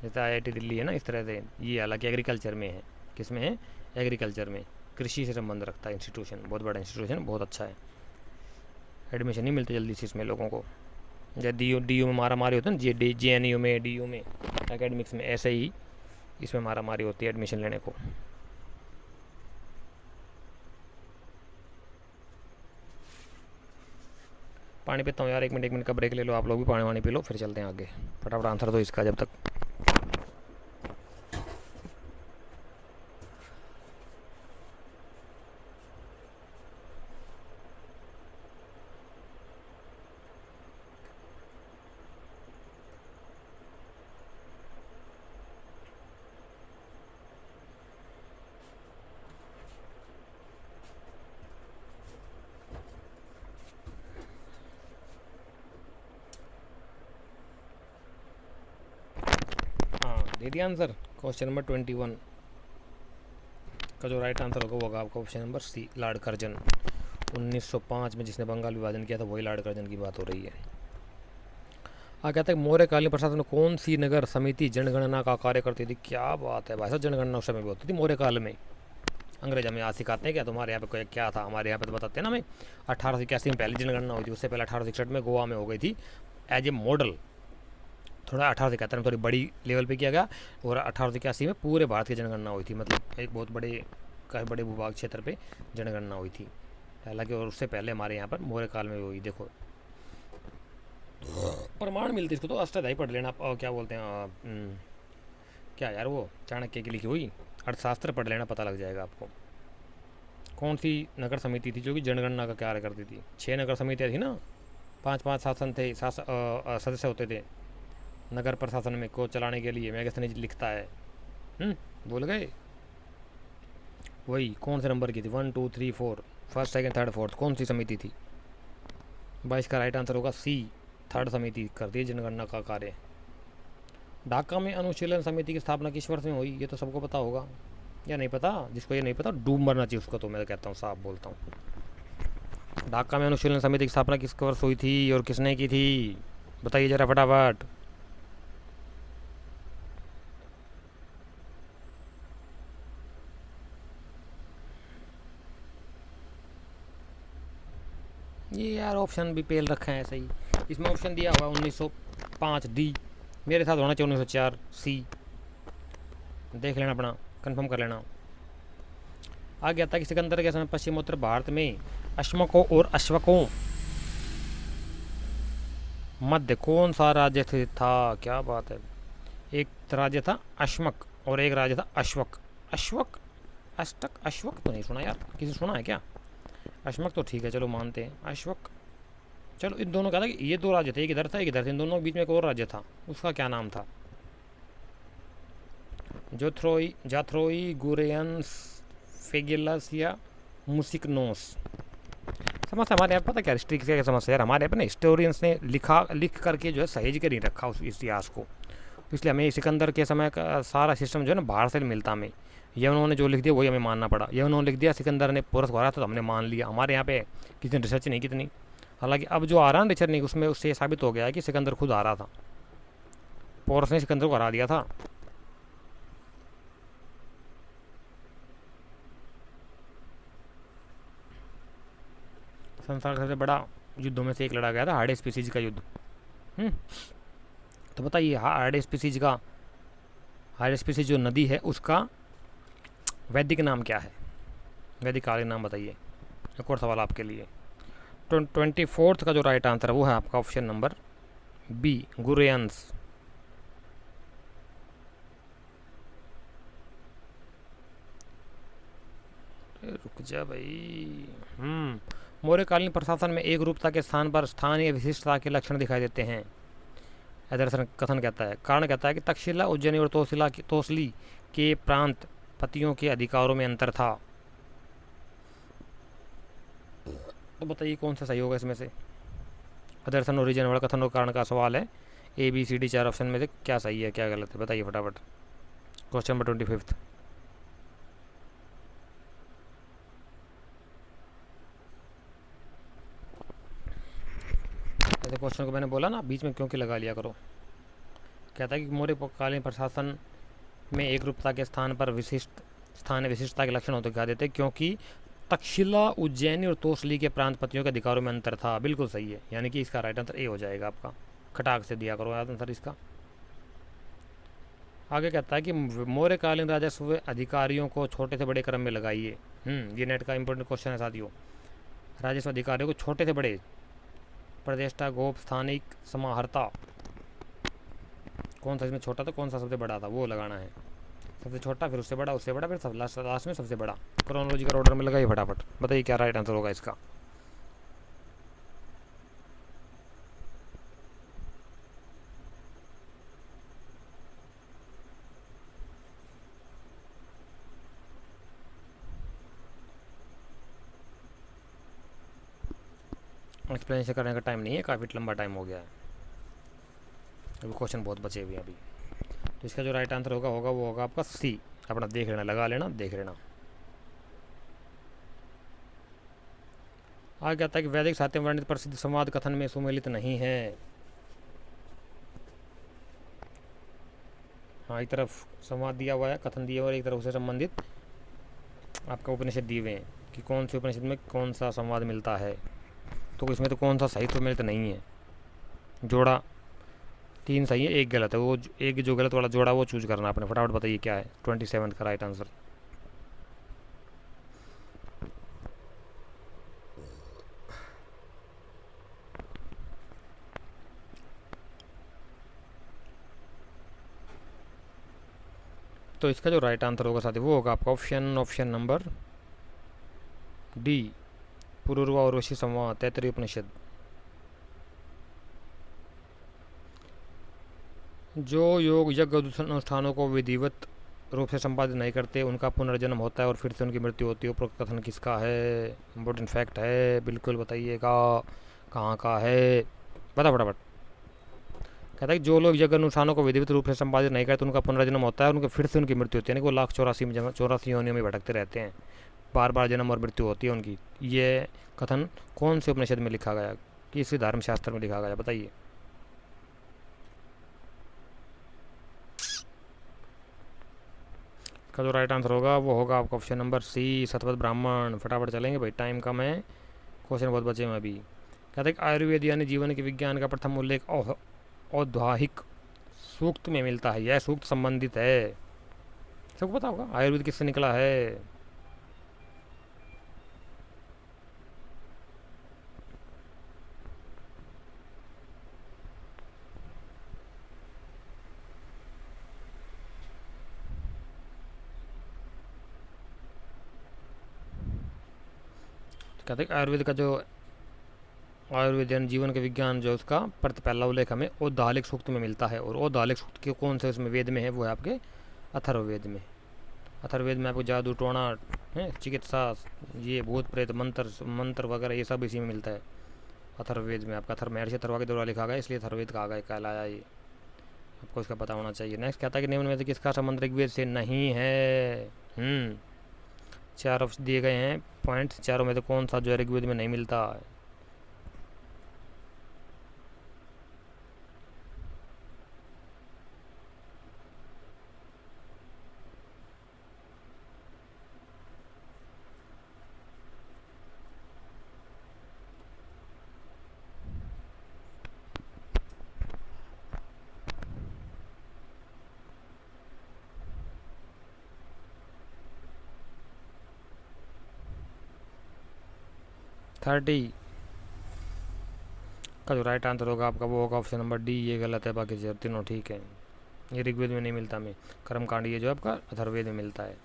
जैसे IIT दिल्ली है ना, इस तरह से ये हालांकि एग्रीकल्चर में है। किस में है, एग्रीकल्चर में, कृषि से संबंध रखता है इंस्टीट्यूशन, बहुत बड़ा इंस्टीट्यूशन, बहुत अच्छा है। एडमिशन नहीं मिलती जल्दी से इसमें लोगों को। जैसे DU में मारा मारी होती है ना, JNU में, DU में, एकेडमिक्स में, ऐसे ही इसमें मारा मारी होती है एडमिशन लेने को। पानी पीता हूँ यार, 1 मिनट का ब्रेक ले लो आप लोग भी, पानी वानी पी लो, फिर चलते हैं आगे। फटाफट आंसर दो इसका जब तक। दे दिया आंसर। क्वेश्चन नंबर 21 का जो राइट आंसर होगा वो होगा आपका option number C, Lord Curzon. 1905 में जिसने बंगाल विभाजन किया था वही लॉर्ड कर्जन की बात हो रही है। कहता है मौर्यकालीन प्रशासन में कौन सी नगर समिति जनगणना का कार्य करती थी। क्या बात है भाई साहब, जनगणना उस समय भी होती थी मौर्य काल में। अंग्रेज हमें आज सिखाते हैं क्या तुम्हारे यहाँ पे क्या था, हमारे यहाँ पे तो बताते हैं ना हमें। 1881 में पहली जनगणना हुई थी, उससे पहले 1861 में गोवा में हो गई थी एज ए मॉडल। थोड़ा 1871 में थोड़ी बड़ी लेवल पे किया गया, और 1881 में पूरे भारत की जनगणना हुई थी, मतलब एक बहुत बड़े भूभाग क्षेत्र पे जनगणना हुई थी। हालांकि और उससे पहले हमारे यहाँ पर मौर्य काल में हुई। देखो प्रमाण मिलते इसको तो, अष्टाध्यायी पढ़ लेना, क्या बोलते हैं क्या यार वो चाणक्य की लिखी हुई अर्थशास्त्र पढ़ लेना, पता लग जाएगा आपको। कौन सी नगर समिति थी जो कि जनगणना का कार्य करती थी। 6 नगर समितियाँ थी ना, 5-5 शासन थे, सदस्य होते थे नगर प्रशासन में को चलाने के लिए। मैगस्थनी लिखता है, भूल गए। वही कौन से नंबर की थी, 1 2 3 4, फर्स्ट सेकंड थर्ड फोर्थ, कौन सी समिति थी। 22 का राइट आंसर होगा सी, थर्ड समिति करती है जनगणना का कार्य। ढाका में अनुशीलन समिति की स्थापना किस वर्ष में हुई, ये तो सबको पता होगा, या नहीं पता। जिसको ये नहीं पता डूब मरना चाहिए उसको, तो मैं कहता हूँ, साफ बोलता हूँ। ढाका में अनुशीलन समिति की स्थापना किस वर्ष हुई थी और किसने की थी, बताइए जरा फटाफट। ये यार ऑप्शन भी पेल रखे हैं ऐसे ही, इसमें ऑप्शन दिया हुआ 1905 डी, मेरे साथ होना चाहिए 1904 सी। देख लेना अपना, कंफर्म कर लेना। आ गया था कि सिकंदर के समय पश्चिमोत्तर भारत में अश्मकों और अश्वकों मध्य कौन सा राज्य स्थित था। क्या बात है, एक राज्य था अश्मक और एक राज्य था अश्वक। अश्वक अष्टक, अश्वक तो नहीं सुना यार, किसी सुना है क्या। अश्मक तो ठीक है, चलो मानते हैं। अश्वक, चलो इन दोनों का था कि ये 2 राज्य थे, एक इधर था एक इधर था, इन दोनों के बीच में एक और राज्य था, उसका क्या नाम था। जाथ्रोई, गुरेयंस, फेगिलस या मुसिकनोस। समस्या हमारे यहाँ पता क्या हिस्ट्री की समस्या है, हमारे यहाँ पे ना हिस्टोरियंस ने लिख करके जो है सहेज के नहीं रखा उस इतिहास को, इसलिए हमें सिकंदर के समय का सारा सिस्टम जो है ना बाहर से मिलता हमें। ये उन्होंने जो लिख दिया वही हमें मानना पड़ा, ये उन्होंने लिख दिया सिकंदर ने पोरस को हराया तो हमने मान लिया, हमारे यहाँ पे किसी ने रिसर्च नहीं कितनी। हालांकि अब जो आ रहा है रिसर्च नहीं, उसमें उससे ये साबित हो गया है कि सिकंदर खुद आ रहा था, पोरस ने सिकंदर को हरा दिया था। संसार का सबसे बड़ा युद्धों में से एक लड़ा गया था हार्ड स्पीसीज का युद्ध। तो बताइए हार्ड स्पीसीज जो नदी है उसका वैदिक नाम क्या है, वैदिक कालीन नाम बताइए। एक और सवाल आपके लिए, 24th का जो राइट आंसर है वो है आपका ऑप्शन नंबर बी, गुरेयंस। रुक जा भाई। मौर्यकालीन प्रशासन में एक रूपता के स्थान पर स्थानीय विशिष्टता के लक्षण दिखाई देते हैं, ऐसा कथन कहता है। कारण कहता है कि तक्षशिला, उज्जैनी और तोसली के प्रांत पतियों के अधिकारों में अंतर था। तो बताइए कौन सा सही होगा इसमें से। अदर्शन ओरिजिन वाला कथन और कारण का सवाल है, ABCD 4 ऑप्शन में से क्या सही है क्या गलत है बताइए फटाफट। Question number 25। ऐसे क्वेश्चन को मैंने बोला ना बीच में क्यों के लगा लिया करो। कहता है कि मौर्यकालीन प्रशासन में एक रूपता के स्थान पर स्थानीय विशिष्टता के लक्षण होते दिखाई देते क्योंकि तक्षशिला, उज्जैनी और तोसली के प्रांत पतियों के अधिकारों में अंतर था। बिल्कुल सही है, यानी कि इसका राइट आंसर ए हो जाएगा आपका। खटाक से दिया करो आंसर इसका। आगे कहता है कि मौर्यकालीन राजस्व अधिकारियों को छोटे से बड़े क्रम में लगाइए। ये नेट का इंपॉर्टेंट क्वेश्चन है साथियों। राजस्व अधिकारियों को छोटे से बड़े, प्रदेष्टा, गोप, स्थानिक, समाहर्ता, कौन सा इसमें छोटा था कौन सा सबसे बड़ा था वो लगाना है। सबसे छोटा, फिर उससे बड़ा, फिर लास्ट में सबसे बड़ा। क्रोनोलॉजिकल ऑर्डर में लगाइए फटाफट, बताइए क्या राइट आंसर होगा इसका। एक्सप्लेनेशन करने का टाइम नहीं है, काफ़ी लंबा टाइम हो गया है, अभी क्वेश्चन बहुत बचे हुए हैं अभी। तो इसका जो राइट आंसर होगा वो होगा आपका सी। अपना देख लेना, लगा लेना, देख लेना। आगे कहता है कि वैदिक साहित्य में वर्णित प्रसिद्ध संवाद कथन में सुमेलित नहीं है। हाँ, एक तरफ संवाद दिया हुआ है, कथन दिया हुआ है, एक तरफ से संबंधित आपका उपनिषद दिए हुए हैं कि कौन से उपनिषद में कौन सा संवाद मिलता है। तो इसमें तो कौन सा सही सुमेलित नहीं है। जोड़ा 3 सही है, 1 गलत है। वो एक जो गलत वाला जोड़ा वो चूज करना आपने। फटाफट बताइए क्या है 27 का राइट आंसर। तो इसका जो राइट आंसर होगा साथी वो होगा आपका ऑप्शन नंबर डी, पुरुर्वा और ऋषि संवाद, तैत्तरीय उपनिषद। जो योग यज्ञ अनुष्ठानों को विधिवत रूप से संपादित नहीं करते उनका पुनर्जन्म होता है और फिर से उनकी मृत्यु होती है। उपरोक्त कथन किसका है? इम्पोर्टेंट फैक्ट है, बिल्कुल बताइएगा कहाँ का है, बता फटाफट। कहता है कि जो लोग यज्ञ अनुष्ठानों को विधिवत रूप से संपादित नहीं करते उनका पुनर्जन्म होता है और उनके फिर से उनकी मृत्यु होती है, यानी वो 1,84 योनियों में भटकते रहते हैं, बार बार जन्म और मृत्यु होती है उनकी। ये कथन कौन से उपनिषद में लिखा गया, किस धर्मशास्त्र में लिखा गया बताइए। का जो राइट आंसर होगा वो होगा आपका ऑप्शन नंबर सी, शतपथ ब्राह्मण। फटाफट चलेंगे भाई, टाइम कम है, क्वेश्चन बहुत बचे हैं अभी। कहते हैं कि आयुर्वेद यानी जीवन के विज्ञान का प्रथम उल्लेख औद्वाहिक सूक्त में मिलता है। यह सूक्त संबंधित है, सबको पता होगा आयुर्वेद किससे निकला है। कहते हैं आयुर्वेद का जो आयुर्वेद यानी जीवन के विज्ञान जो उसका पहला उल्लेख हमें औद्वालिक सूक्त में मिलता है। और औद्वालिक सूक्त के कौन से उसमें वेद में है वो है आपके अथर्ववेद में। अथर्ववेद में आपको जादू टोना है, चिकित्सा, ये भूत प्रेत मंत्र मंत्र वगैरह ये सब इसी में मिलता है। अथर्ववेद में आपका महर्षि अथर्वा के द्वारा लिखा गया, इसलिए अथर्ववेद कहा गया, कहलाया ये, आपको इसका पता होना चाहिए। नेक्स्ट कहता है कि निम्न में से किसका संबंध ऋग्वेद से नहीं है। 4 ऑप्शन दिए गए हैं पॉइंट्स, चारों में से कौन सा जो है ऋग्वेद में नहीं मिलता है। थर्टी का जो राइट आंसर होगा आपका वो होगा ऑप्शन नंबर डी, ये गलत है, बाकी जो तीनों ठीक है। ये ऋग्वेद में नहीं मिलता में, कर्मकांड ये जो आपका अथर्ववेद में मिलता है।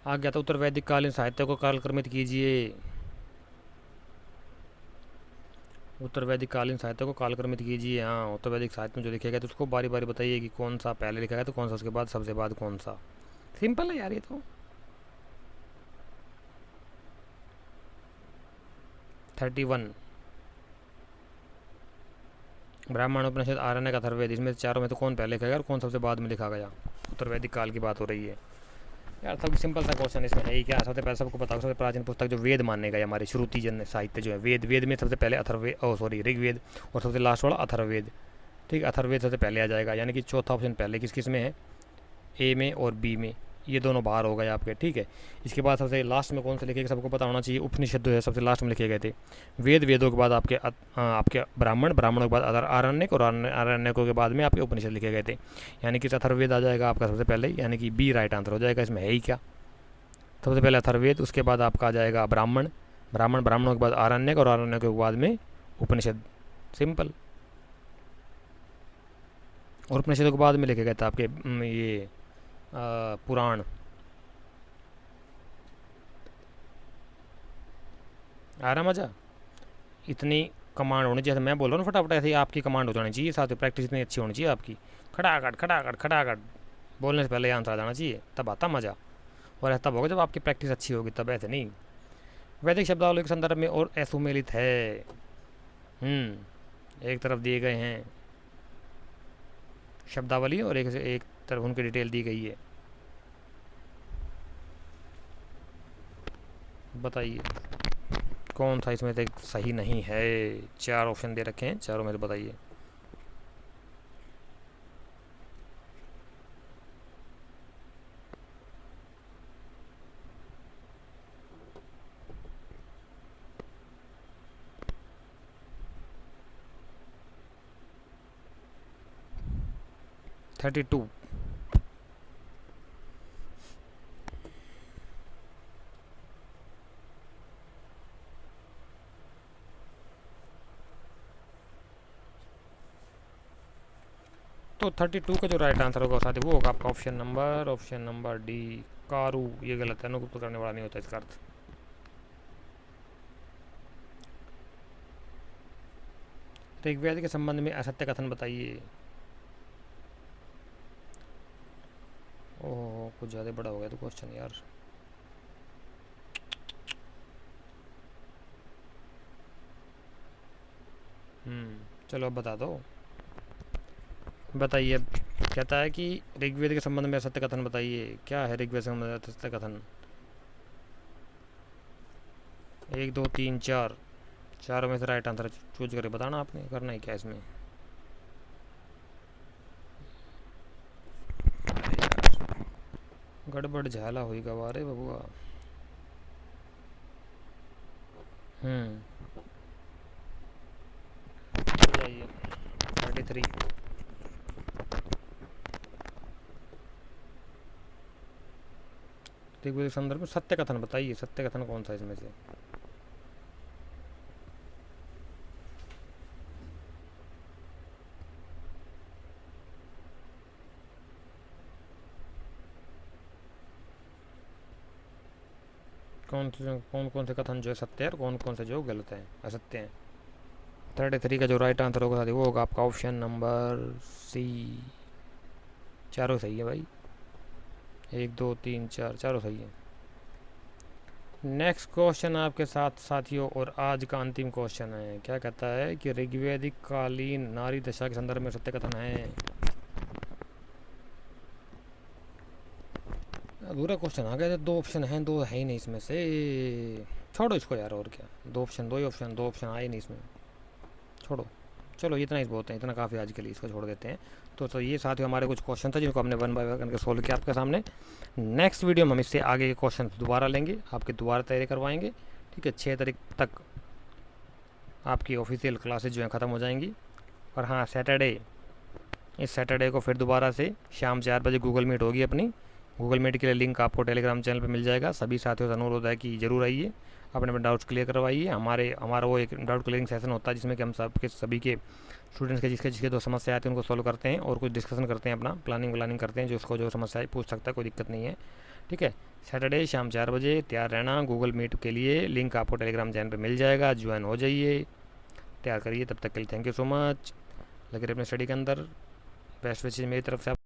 आ गया था उत्तर वैदिक कालीन साहित्य को कालक्रमित कीजिए। उत्तर वैदिक कालीन साहित्य को कालक्रमित कीजिए। हाँ, उत्तर वैदिक साहित्य में जो लिखा गया तो उसको बारी बारी बताइए कि कौन सा पहले लिखा गया तो कौन सा उसके बाद, सबसे बाद कौन सा। सिंपल है यार ये तो। 31 ब्राह्मण उपनिषद आरण्यक अथर्ववेद, इसमें चारों में तो कौन पहले लिखा गया और कौन सबसे बाद में लिखा गया। उत्तर वैदिक काल की बात हो रही है यार। सब सिंपल सा क्वेश्चन इसमें है ही क्या। सबसे पहले सबको पता, सबसे प्राचीन पुस्तक जो वेद मानने गए हमारे श्रुति जन साहित्य जो है वेद, वेद में सबसे पहले ऋग्वेद और सबसे लास्ट वाला अथर्ववेद। ठीक, अथर्ववेद सबसे पहले आ जाएगा, यानी कि चौथा ऑप्शन पहले किस किस में है, ए में और बी में, ये दोनों बाहर हो गए आपके। ठीक है, इसके बाद सबसे लास्ट में कौन से लिखे गए सबको पता होना चाहिए। उपनिषद जो है सबसे लास्ट में लिखे गए थे। वेद, वेदों के बाद आपके ब्राह्मण, ब्राह्मणों के बाद आरण्यक और आरण्यकों के बाद में आपके उपनिषद लिखे गए थे, यानी कि अथर्ववेद आ जाएगा आपका सबसे पहले, यानी कि बी राइट आंसर हो जाएगा। इसमें है ही क्या, सबसे पहले अथर्ववेद, उसके बाद आपका आ जाएगा ब्राह्मण, ब्राह्मणों के बाद आरण्यक और आरण्यकों के बाद में उपनिषद। सिंपल। और उपनिषदों के बाद में लिखे गए थे आपके ये पुराण। आ रहा मज़ा। इतनी कमांड होनी चाहिए, मैं बोल रहा हूँ फटाफट ऐसे ही आपकी कमांड हो जानी चाहिए, साथ में प्रैक्टिस इतनी अच्छी होनी चाहिए आपकी। खड़ाखट खड़ाखट खड़ाखट बोलने से पहले आंसर आ जाना चाहिए, तब आता मज़ा। और ऐसा तब होगा जब आपकी प्रैक्टिस अच्छी होगी, तब ऐसे नहीं। वैदिक शब्दावली के संदर्भ में और असुमेलित है। एक तरफ दिए गए हैं शब्दावली और एक तरफ उनकी डिटेल दी गई है। बताइए कौन सा इसमें से सही नहीं है। 4 ऑप्शन दे रखे हैं, चारों में से बताइए। तो 32 का जो राइट आंसर होगा साथी वो होगा आपका ऑप्शन नंबर डी, कारू। ये गलत है, अनुगुप्त करने वाला नहीं होता इसका अर्थ। ऋग्वेद के संबंध में असत्य कथन बताइए। ओह, कुछ ज़्यादा बड़ा हो गया तो क्वेश्चन यार। चलो अब बता दो, बताइए। कहता है कि ऋग्वेद के संबंध में असत्य कथन बताइए। क्या है ऋग्वेद के संबंध में असत्य कथन। 1 2 3 4, चारों में से राइट आंसर चूज करके बताना, आपने करना ही क्या इसमें। गड़बड़ झाला हुई गवारे बबुआ। जाइए 33। ऋग्वेद के संदर्भ में सत्य कथन बताइए। सत्य कथन कौन सा इसमें से। कौन से कथन जो है सत्य है और कौन कौन से जो गलत हैं, असत्य हैं। 33 का जो राइट आंसर होगा वो होगा आपका ऑप्शन नंबर सी। चारों सही है भाई। 1 2 3 4, चारों सही है। नेक्स्ट क्वेश्चन आपके साथ साथियों, और आज का अंतिम क्वेश्चन है। क्या कहता है कि ऋग्वैदिक कालीन नारी दशा के संदर्भ में सत्य कथन है। अधूरा क्वेश्चन आ गया। 2 ऑप्शन हैं, 2 है ही नहीं इसमें से। छोड़ो इसको यार, और क्या, 2 ऑप्शन, 2 ही ऑप्शन, 2 ऑप्शन आए नहीं इसमें, छोड़ो। चलो इतना ही बहुत है, इतना काफ़ी आज के लिए, इसको छोड़ देते हैं। तो ये साथियों हमारे कुछ क्वेश्चन थे जिनको हमने 1 बाय 1 करके सोल्व किया आपके सामने। नेक्स्ट वीडियो में हम इससे आगे के क्वेश्चन दोबारा लेंगे, आपके दोबारा तैयारी करवाएंगे। ठीक है, 6 तारीख तक आपकी ऑफिशियल क्लासेज जो हैं ख़त्म हो जाएंगी। और हाँ, सैटरडे, इस सैटरडे को फिर दोबारा से शाम 4 बजे गूगल मीट होगी अपनी। गूगल मीट के लिए लिंक आपको टेलीग्राम चैनल पे मिल जाएगा। सभी साथियों से अनुरोध है कि ज़रूर आइए, अपने डाउट्स क्लियर करवाइए। हमारा वो एक डाउट क्लियरिंग सेशन होता है जिसमें कि हम सभी के स्टूडेंट्स के जिसके जो समस्या आती है उनको सॉल्व करते हैं और कुछ डिस्कशन करते हैं, अपना प्लानिंग करते हैं। जो उसको जो समस्या पूछ सकता है, कोई दिक्कत नहीं है। ठीक है, सैटरडे शाम 4 बजे तैयार रहना गूगल मीट के लिए। लिंक आपको टेलीग्राम चैनल पर मिल जाएगा, ज्वाइन हो जाइए, तैयार करिए। तब तक के लिए थैंक यू सो मच। लगे रहिए अपने स्टडी के अंदर। बेस्ट विशेष मेरी तरफ से।